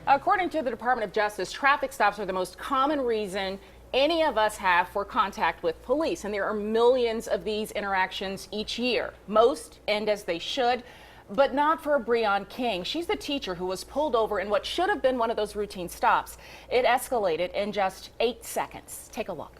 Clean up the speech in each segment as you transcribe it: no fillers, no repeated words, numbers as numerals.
According to the Department of Justice, traffic stops are the most common reason any of us have for contact with police, and there are millions of these interactions each year. Most end as they should, but not for Breon King. She's the teacher who was pulled over in what should have been one of those routine stops. It escalated in just 8 seconds. Take a look.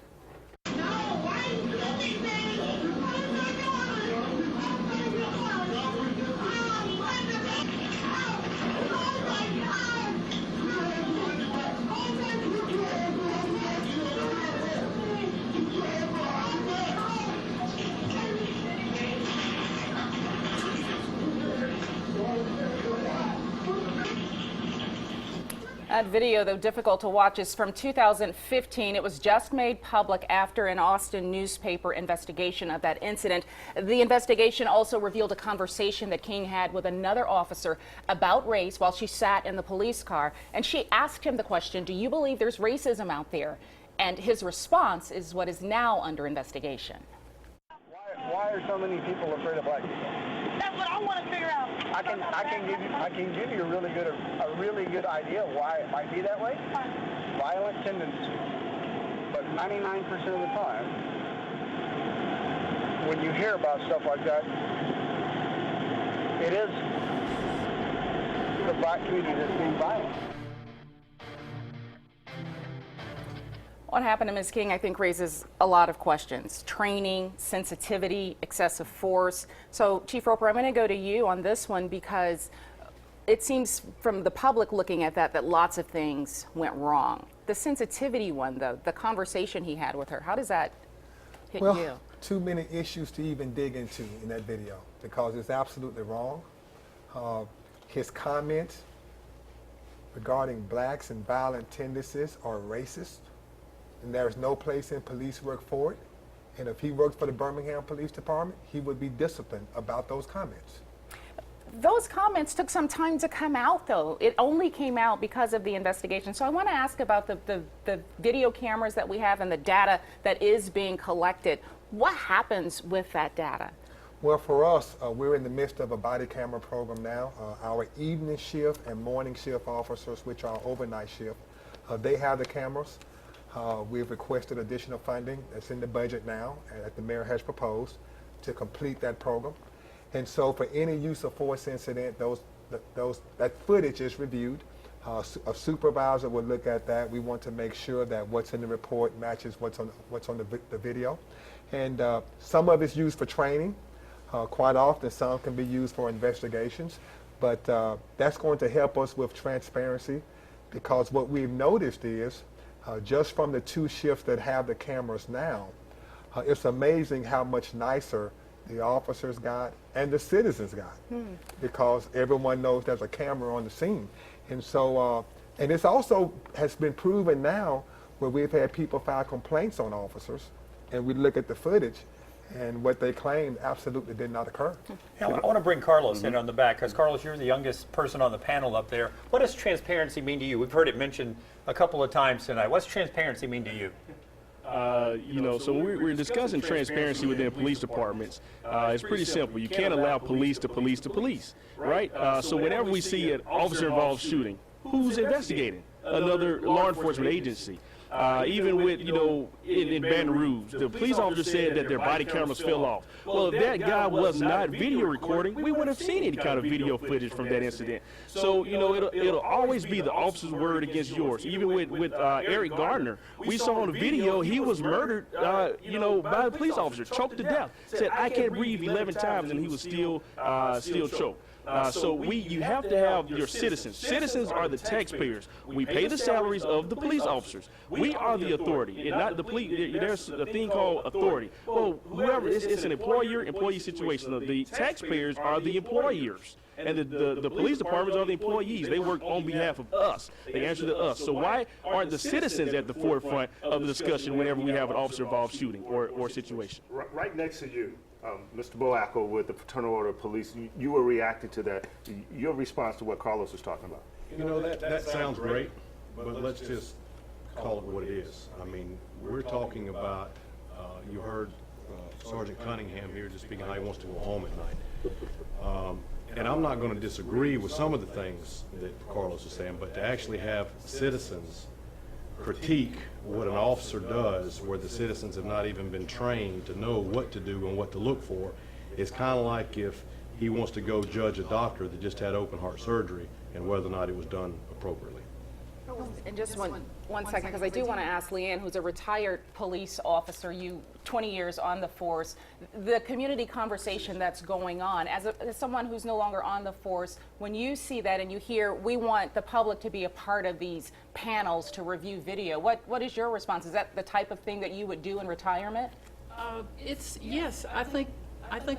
That video, though difficult to watch, is from 2015. It was just made public after an Austin newspaper investigation of that incident. The investigation also revealed a conversation that King had with another officer about race while she sat in the police car. And she asked him the question, do you believe there's racism out there? And his response is what is now under investigation. Why are so many people afraid of black people? That's what I want to figure out. I can give you a really good idea why it might be that way. Violent tendency. But 99% of the time, when you hear about stuff like that, it is the black community that's being violent. What happened to Ms. King, I think, raises a lot of questions. Training, sensitivity, excessive force. So, Chief Roper, I'm going to go to you on this one because it seems from the public looking at that lots of things went wrong. The sensitivity one, though, the conversation he had with her, how does that hit you? Well, too many issues to even dig into in that video because it's absolutely wrong. His comments regarding blacks and violent tendencies are racist. And there is no place in police work for it. And if he worked for the Birmingham Police Department, he would be disciplined about those comments. Those comments took some time to come out, though. It only came out because of the investigation. So I want to ask about the video cameras that we have and the data that is being collected. What happens with that data? Well, for us, we're in the midst of a body camera program now. Our evening shift and morning shift officers, which are overnight shift, they have the cameras. We've requested additional funding that's in the budget now that the mayor has proposed to complete that program. And so for any use of force incident, that footage is reviewed. A supervisor will look at that. We want to make sure that what's in the report matches what's on the video. And some of it's used for training. Quite often, some can be used for investigations. But that's going to help us with transparency because what we've noticed is just from the 2 shifts that have the cameras now, it's amazing how much nicer the officers got and the citizens got because everyone knows there's a camera on the scene. And so, and it's also has been proven now where we've had people file complaints on officers and we look at the footage and what they claimed absolutely did not occur. I want to bring Carlos in on the back because, Carlos, you're the youngest person on the panel up there. What does transparency mean to you? We've heard it mentioned a couple of times tonight. What's transparency mean to you? So when we're discussing transparency within police departments, it's pretty simple. You can't allow police to police, right? So whenever we see an officer-involved shooting, who's investigating? Another law enforcement agency. Even with, in Baton Rouge, the police officer said that their body cameras fell off. Well, if that guy was not video recording, we wouldn't have seen any kind of video footage from that incident. So, it'll always be the officer's word against yours. Even with Eric Gardner, we saw on the video he was murdered, by a police officer, choked to death. Said, I can't breathe 11 times, and he was still choked. You have to have your citizens. Citizens are the taxpayers. We pay the salaries of the police officers. We are the authority, and not the police. There's a thing called authority. Well, whoever, it's an employer-employee situation. The taxpayers are the employers. And the police departments are the employees. They work on behalf of us. They answer to us. So why aren't the citizens at the forefront of the discussion whenever we have an officer-involved shooting or situation? Right next to you, Mr. Boaco with the Fraternal Order of Police, you were reacting to that. Your response to what Carlos was talking about? That sounds great, but let's just call it what it is. I mean, we're talking about, you heard Sergeant Cunningham here just speaking how he wants to go home at night. And I'm not going to disagree with some of the things that Carlos is saying, but to actually have citizens critique what an officer does where the citizens have not even been trained to know what to do and what to look for, is kind of like if he wants to go judge a doctor that just had open heart surgery and whether or not it was done appropriately. And just one second, because I do want to ask Leanne, who's a retired police officer, you 20 years on the force, the community conversation that's going on, as someone who's no longer on the force, when you see that and you hear, we want the public to be a part of these panels to review video, what is your response? Is that the type of thing that you would do in retirement? Yes, I think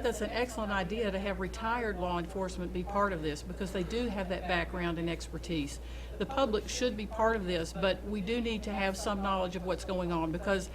that's an excellent idea to have retired law enforcement be part of this, because they do have that background and expertise. The public should be part of this, but we do need to have some knowledge of what's going on, because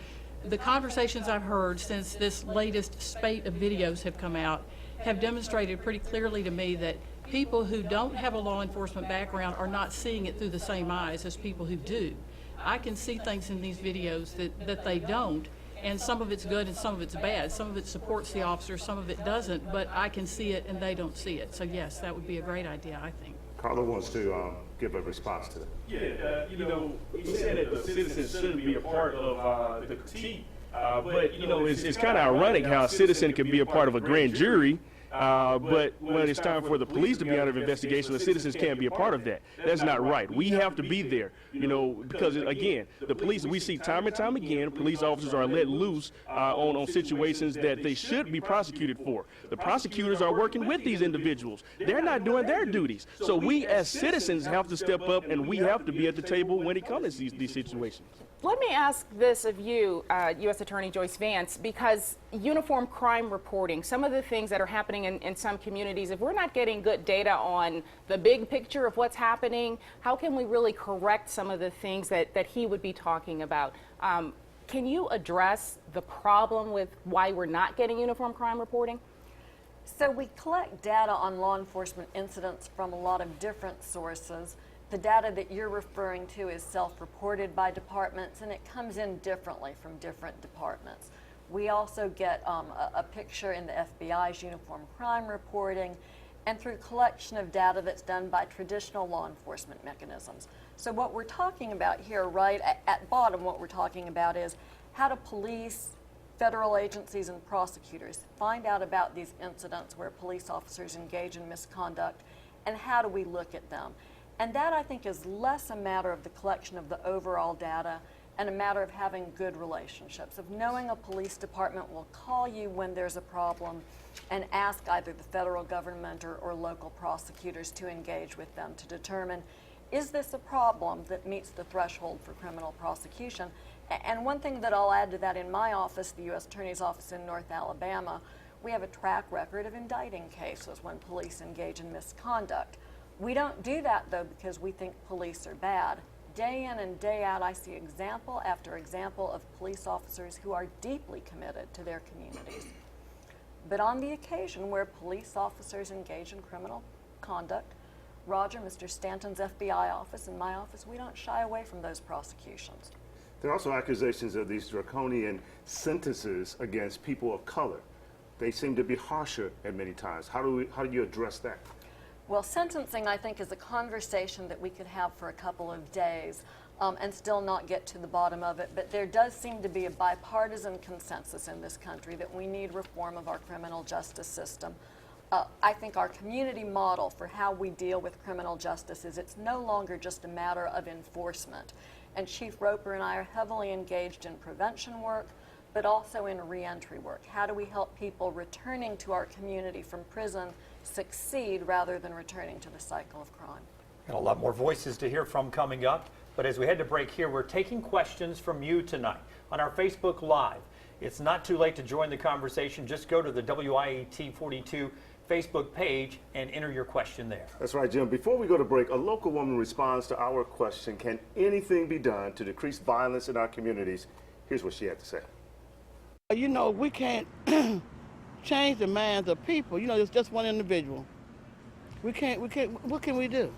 the conversations I've heard since this latest spate of videos have come out have demonstrated pretty clearly to me that people who don't have a law enforcement background are not seeing it through the same eyes as people who do. I can see things in these videos that they don't, and some of it's good and some of it's bad. Some of it supports the officer, some of it doesn't, but I can see it and they don't see it. So yes, that would be a great idea, I think. Carla wants to give a response to that. Yeah, you said that the citizens shouldn't be a part of the critique, but it's kind of ironic how a citizen can be a part of a grand jury, but when it's time for the police to be out of investigation, the citizens can't be a part of that. That's not right. We have to be there, because again, the police, we see time and time again, police officers are let loose on situations that they should be prosecuted for. The prosecutors are working with these individuals. They're not doing their duties. So we as citizens have to step up, and we have to be at the table when it comes to these situations. Let me ask this of you, U.S. Attorney Joyce Vance, because uniform crime reporting, some of the things that are happening in some communities, if we're not getting good data on the big picture of what's happening, how can we really correct some of the things that he would be talking about? Can you address the problem with why we're not getting uniform crime reporting? So we collect data on law enforcement incidents from a lot of different sources. The data that you're referring to is self-reported by departments, and it comes in differently from different departments. We also get a picture in the FBI's uniform crime reporting and through collection of data that's done by traditional law enforcement mechanisms. So what we're talking about here, right at bottom, what we're talking about is how do police, federal agencies, and prosecutors find out about these incidents where police officers engage in misconduct, and how do we look at them? And that, I think, is less a matter of the collection of the overall data and a matter of having good relationships, of knowing a police department will call you when there's a problem and ask either the federal government or local prosecutors to engage with them to determine, is this a problem that meets the threshold for criminal prosecution? And one thing that I'll add to that, in my office, the U.S. Attorney's Office in North Alabama, we have a track record of indicting cases when police engage in misconduct. We don't do that, though, because we think police are bad. Day in and day out, I see example after example of police officers who are deeply committed to their communities. But on the occasion where police officers engage in criminal conduct, Roger, Mr. Stanton's FBI office, and my office, we don't shy away from those prosecutions. There are also accusations of these draconian sentences against people of color. They seem to be harsher at many times. How do you address that? Well, sentencing, I think, is a conversation that we could have for a couple of days and still not get to the bottom of it. But there does seem to be a bipartisan consensus in this country that we need reform of our criminal justice system. I think our community model for how we deal with criminal justice is it's no longer just a matter of enforcement. And Chief Roper and I are heavily engaged in prevention work, but also in reentry work. How do we help people returning to our community from prison succeed rather than returning to the cycle of crime? Got a lot more voices to hear from coming up, but as we head to break here, we're taking questions from you tonight on our Facebook Live. It's not too late to join the conversation. Just go to the WIAT 42 Facebook page and enter your question there. That's right, Jim. Before we go to break, a local woman responds to our question, can anything be done to decrease violence in our communities? Here's what she had to say. We can't change the minds of people. It's just one individual. We can't, what can we do?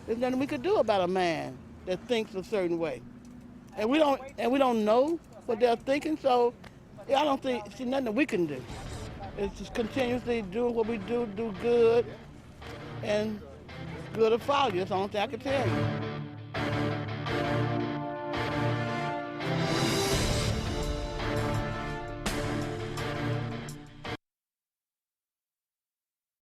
There's nothing we could do about a man that thinks a certain way. And we don't know what they're thinking, so I don't see nothing we can do. It's just continuously doing what we do good, and good to follow you. That's the only thing I can tell you.